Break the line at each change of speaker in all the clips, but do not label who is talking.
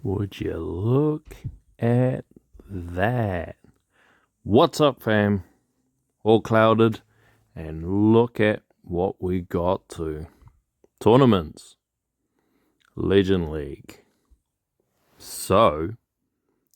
Would you look at that? What's up, fam? All clouded, and look at what we got to. Tournaments. Legend League. So,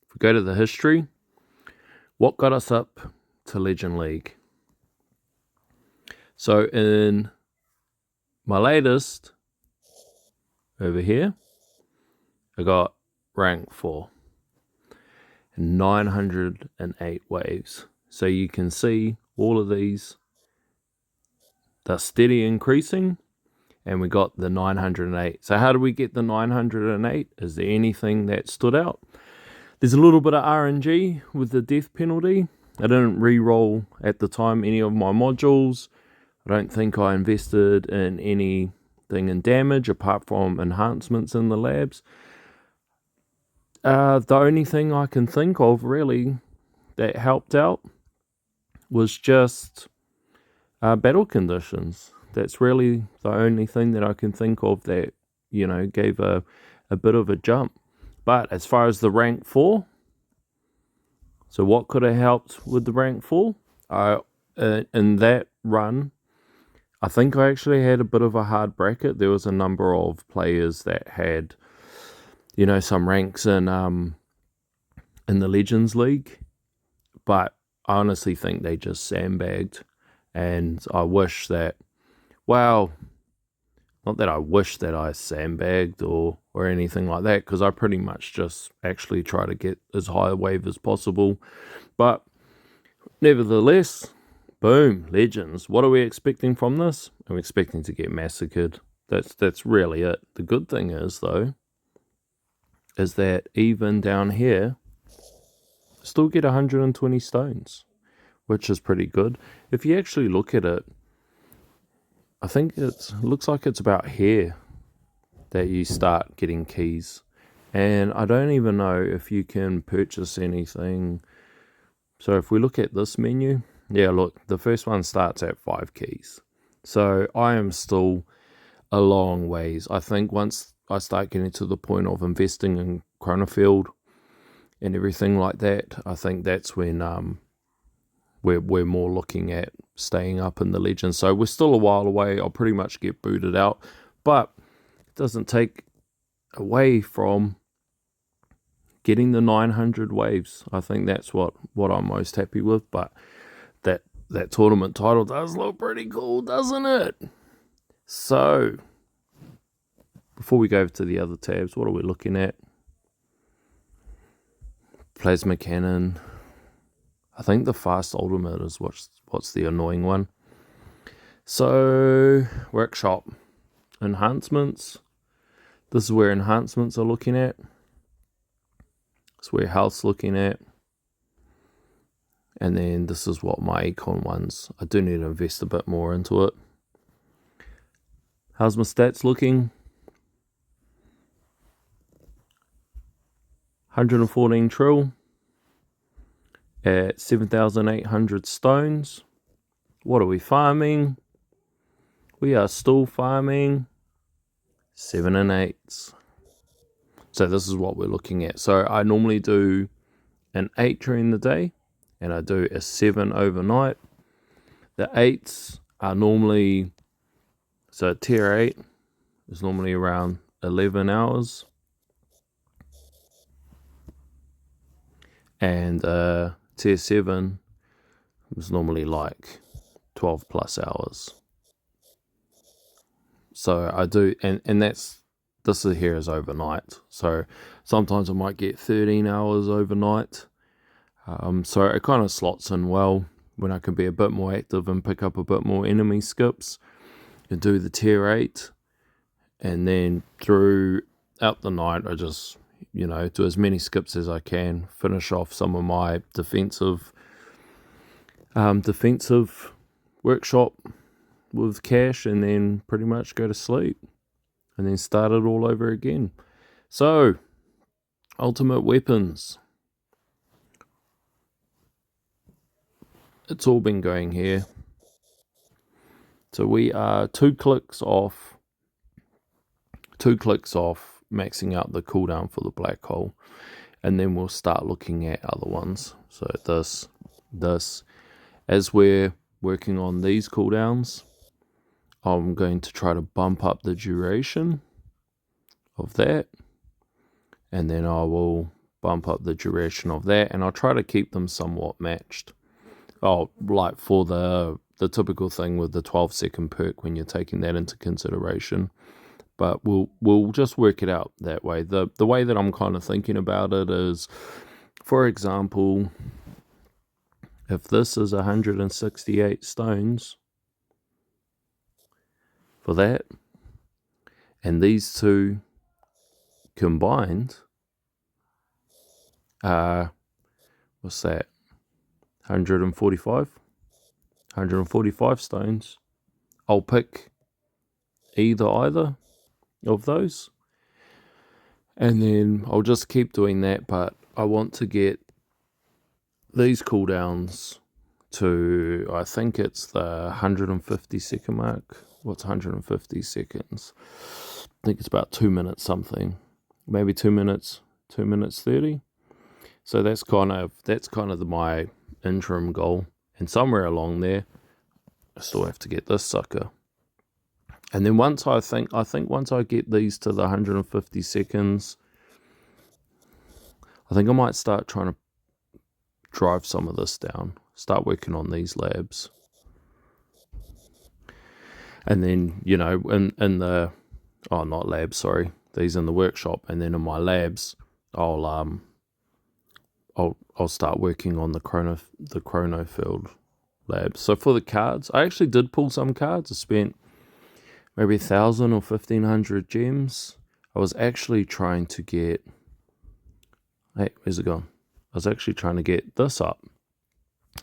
if we go to the history, what got us up to Legend League? So, in my latest, over here, I got rank 4. 908 waves. So you can see all of these, they're steady increasing, and we got the 908. So how do we get the 908? Is there anything that stood out? There's a little bit of RNG with the death penalty. I didn't re-roll at the time any of my modules. I don't think I invested in anything in damage apart from enhancements in the labs. The only thing I can think of really that helped out was just battle conditions. That's really the only thing that I can think of that, gave a bit of a jump. But as far as the rank 4, so what could have helped with the rank 4? In that run, I think I actually had a bit of a hard bracket. There was a number of players that had, some ranks in the Legends League, but I honestly think they just sandbagged, and I wish that, not that I wish that I sandbagged or anything like that, because I pretty much just actually try to get as high a wave as possible, but nevertheless, boom, Legends. What are we expecting from this? I'm expecting to get massacred. That's really it. The good thing is, though, is that even down here, still get 120 stones, which is pretty good. If you actually look at it, I think it looks like it's about here that you start getting keys. And I don't even know if you can purchase anything. So if we look at this menu, yeah, look, the first one starts at 5 keys. So I am still a long ways. I think once I start getting to the point of investing in Chronofield and everything like that, I think that's when we're more looking at staying up in the Legends. So we're still a while away. I'll pretty much get booted out, but it doesn't take away from getting the 900 waves. I think that's what I'm most happy with. But that tournament title does look pretty cool, doesn't it? So before we go to the other tabs, what are we looking at? Plasma cannon. I think the fast ultimate is what's the annoying one. So workshop enhancements. This is where enhancements are looking at. It's where health's looking at. And then this is what my econ ones. I do need to invest a bit more into it. How's my stats looking? 114 trill at 7,800 stones. What are we farming? We are still farming 7 and 8s. So this is what we're looking at. So I normally do an 8 during the day, and I do a 7 overnight. The 8s are normally, so tier 8 is normally around 11 hours. And tier 7 is normally like 12 plus hours. So I do, and this here is overnight. So sometimes I might get 13 hours overnight. So it kind of slots in well when I can be a bit more active and pick up a bit more enemy skips and do the tier 8. And then throughout the night, I just, do as many skips as I can, finish off some of my defensive workshop with cash, and then pretty much go to sleep and then start it all over again. So, ultimate weapons. It's all been going here. So we are two clicks off maxing out the cooldown for the black hole, and then we'll start looking at other ones. So this, as we're working on these cooldowns, I'm going to try to bump up the duration of that, and then I will bump up the duration of that, and I'll try to keep them somewhat matched. Oh, like for the typical thing with the 12-second perk when you're taking that into consideration. But we'll just work it out that way. The way that I'm kind of thinking about it is, for example, if this is 168 stones for that, and these two combined, what's that? 145 stones. I'll pick either of those, and then I'll just keep doing that. But I want to get these cooldowns to, I think it's the 150 second mark. What's 150 seconds? I think it's about 2 minutes something, maybe 2 minutes 30. So that's kind of my interim goal, and somewhere along there I still have to get this sucker. And then once I think once I get these to the 150 seconds, I think I might start trying to drive some of this down, start working on these labs. And then, in the, not labs, sorry, these in the workshop, and then in my labs, I'll start working on the chrono field labs. So for the cards, I actually did pull some cards. I spent maybe 1,000 or 1,500 gems. I was actually trying to get, hey, where's it gone? I was actually trying to get this up.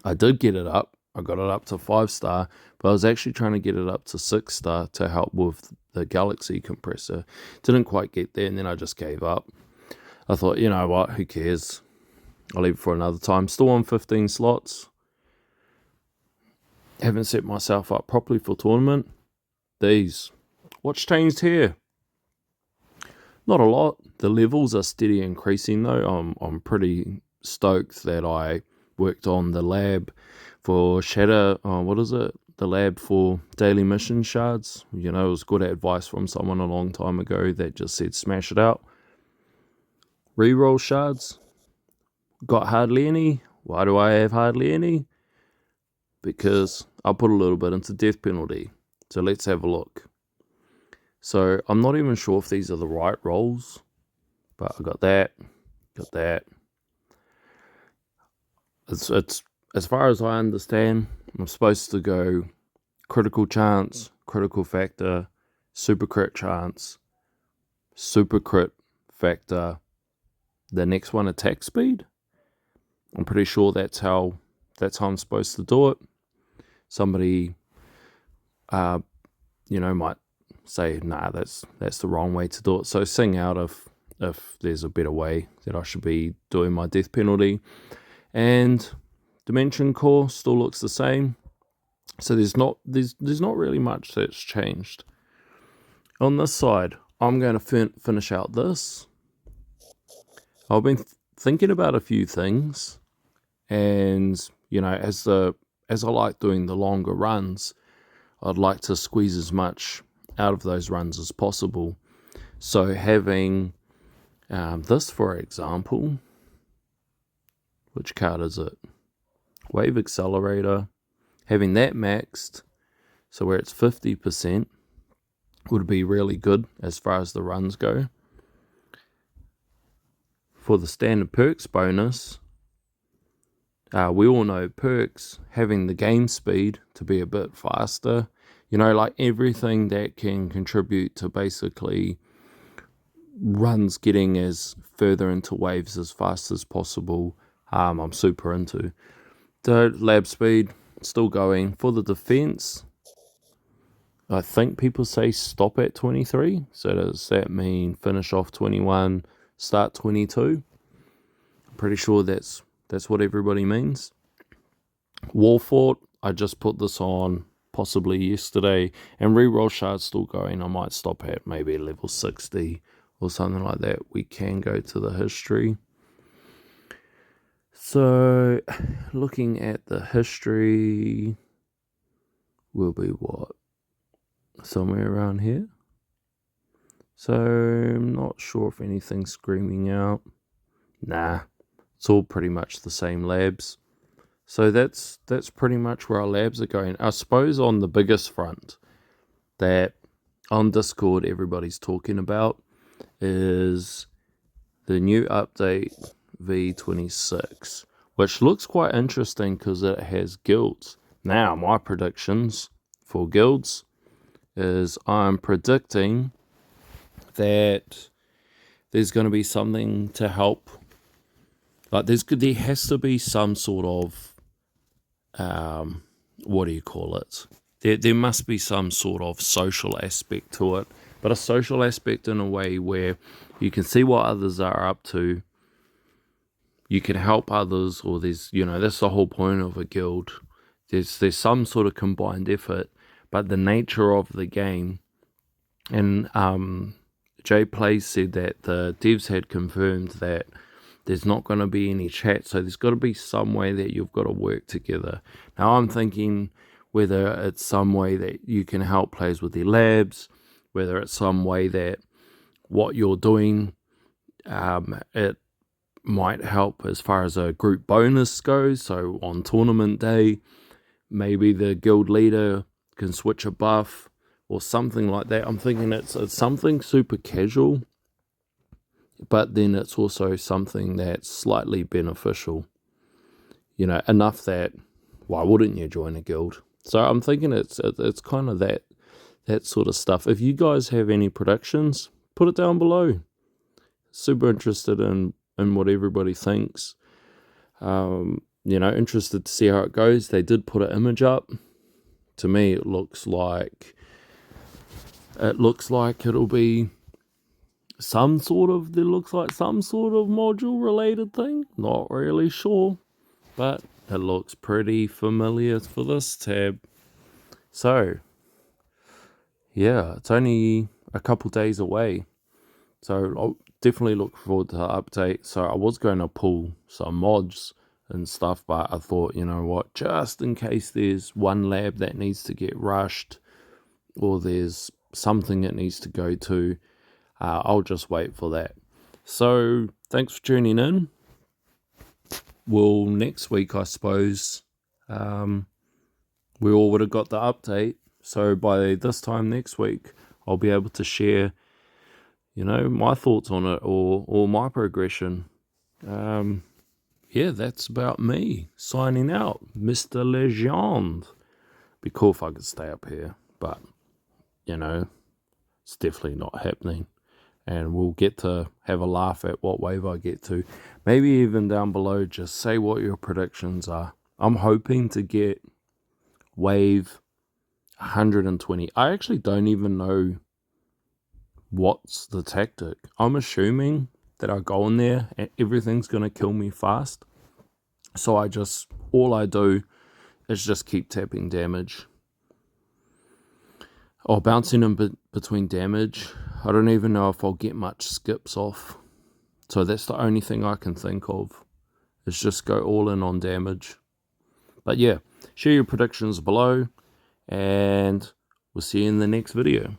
I did get it up. I got it up to 5-star, but I was actually trying to get it up to 6-star to help with the galaxy compressor. Didn't quite get there, and then I just gave up. I thought, you know what, who cares? I'll leave it for another time. Still on 15 slots. Haven't set myself up properly for tournament. These. What's changed here? Not a lot. The levels are steady increasing though. I'm pretty stoked that I worked on the lab for Shadow. What is it? The lab for daily mission shards. It was good advice from someone a long time ago that just said smash it out. Reroll shards. Got hardly any. Why do I have hardly any? Because I put a little bit into death penalty. So let's have a look. So I'm not even sure if these are the right rolls, but I got that. It's as far as I understand, I'm supposed to go critical chance, critical factor, super crit chance, super crit factor. The next one, attack speed. I'm pretty sure that's how I'm supposed to do it. Somebody, might say, nah, that's the wrong way to do it. So sing out if there's a better way that I should be doing my death penalty. And dimension core still looks the same. So there's not really much that's changed. On this side, I'm going to finish out this. I've been thinking about a few things, and as I like doing the longer runs, I'd like to squeeze as much out of those runs as possible. So having this, for example, which card is it? Wave Accelerator. Having that maxed, so where it's 50%, would be really good as far as the runs go. For the standard perks bonus, we all know perks having the game speed to be a bit faster. Like everything that can contribute to basically runs getting as further into waves as fast as possible. I'm super into. The lab speed, still going. For the defense, I think people say stop at 23. So does that mean finish off 21, start 22? I'm pretty sure that's what everybody means. Wall fort, I just put this on possibly yesterday, and reroll shards still going. I might stop at maybe level 60 or something like that, we can go to the history. So, looking at the history will be what? Somewhere around here. So, I'm not sure if anything's screaming out. Nah, it's all pretty much the same labs. So that's pretty much where our labs are going. I suppose on the biggest front that on Discord everybody's talking about is the new update V26, which looks quite interesting because it has guilds. Now, my predictions for guilds is I'm predicting that there's going to be something to help. Like there has to be some sort of what do you call it? There must be some sort of social aspect to it, but a social aspect in a way where you can see what others are up to, you can help others, or there's, that's the whole point of a guild. There's some sort of combined effort, but the nature of the game, and Jay Plays said that the devs had confirmed that there's not going to be any chat, so there's got to be some way that you've got to work together. Now I'm thinking whether it's some way that you can help players with their labs, whether it's some way that what you're doing, it might help as far as a group bonus goes. So on tournament day, maybe the guild leader can switch a buff or something like that. I'm thinking it's something super casual, but then it's also something that's slightly beneficial. Enough that why wouldn't you join a guild? So I'm thinking it's kind of that sort of stuff. If you guys have any predictions, put it down below. Super interested in what everybody thinks. Interested to see how it goes. They did put an image up. To me, it looks like it'll be some sort of module related thing. Not really sure, but it looks pretty familiar for this tab. So yeah, it's only a couple days away, so I'll definitely look forward to the update. So I was going to pull some mods and stuff, but I thought, you know what, just in case there's one lab that needs to get rushed or there's something it needs to go to, I'll just wait for that. So thanks for tuning in. Well, next week, I suppose, we all would have got the update. So by this time next week, I'll be able to share, my thoughts on it or my progression. Yeah, that's about me signing out, Mr. Legend. Be cool if I could stay up here, but it's definitely not happening. And we'll get to have a laugh at what wave I get to. Maybe even down below, just say what your predictions are. I'm hoping to get wave 120. I actually don't even know what's the tactic. I'm assuming that I go in there and everything's going to kill me fast. So all I do is just keep tapping damage. Or bouncing in between damage. I don't even know if I'll get much skips off. So that's the only thing I can think of, is just go all in on damage. But yeah, share your predictions below, and we'll see you in the next video.